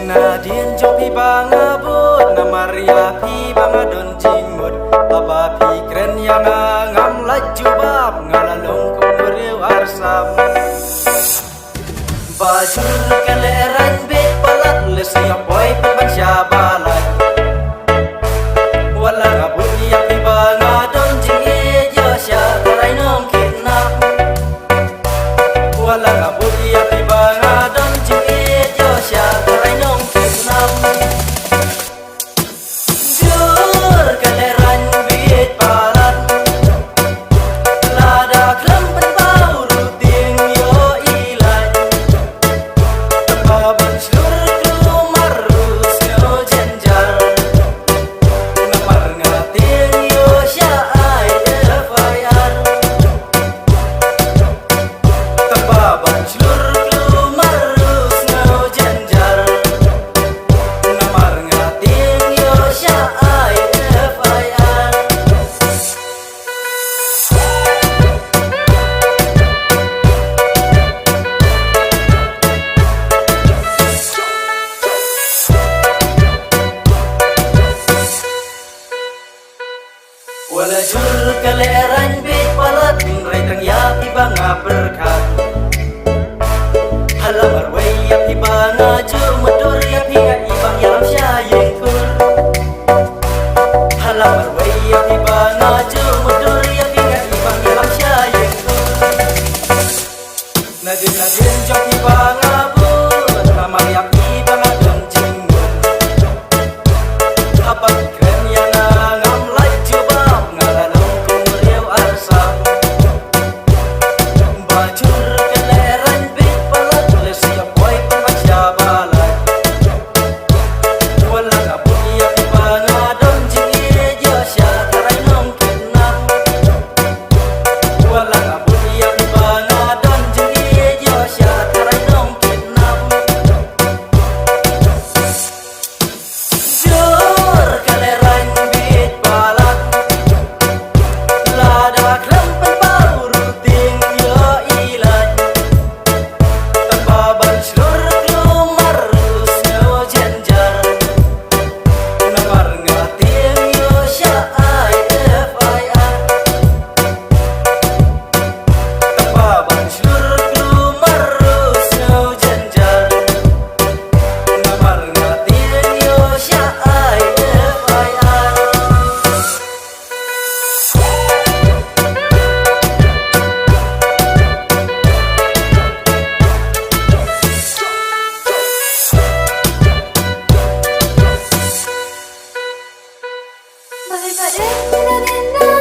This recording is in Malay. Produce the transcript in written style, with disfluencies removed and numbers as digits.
Nadien jong pi bangabut na Maria pi bangadon jingmut apa pi keren yang ngam laju bab ngalalong kong beriu arsam bajur keleran bet palat lesaya boy peban syabalai wala ngabut ya pi bangadon jing jo sya karai nong kidnap wala ngabut ya pi bangadon jing jo sya karai nong kidnap jur keleran bet palat lada klem berbau ruting yo ilai tebaban seluruh kelumar rus no jenjal ngamar ngating yo sya ai fayar tebaban seluruh kelumar rus no jenjal ngamar ngating yo sya ai fayar wala jur kaleran bet palat rai tang ya pi banga berkat halamar wai ya pi banga ju motor ya pi ga ibang yalam sya yengkur halamar wai ya pi banga ju motor ya pi ga ibang yalam sya yengkur nadien jok pi banga bu namar ya pi banga don jingmun apa keren ya ngam laju bab ngalalong kong beriu arsam bajur keleran bet palat lesaya boy peban syabalai wala ngabut ya pi bangadon jing jo sya karai nong kidnap wala ngabut ya pi bangadon jing jo sya karai nong kidnap jur kaleran bet palat lada klem berbau ruting yo ilai tebaban seluruh kelumar rus no jenjar ngamar ngating yo sya ai fayar tebaban seluruh kelumar rus no jenjar ngamar ngating yo sya ai fayar Daripada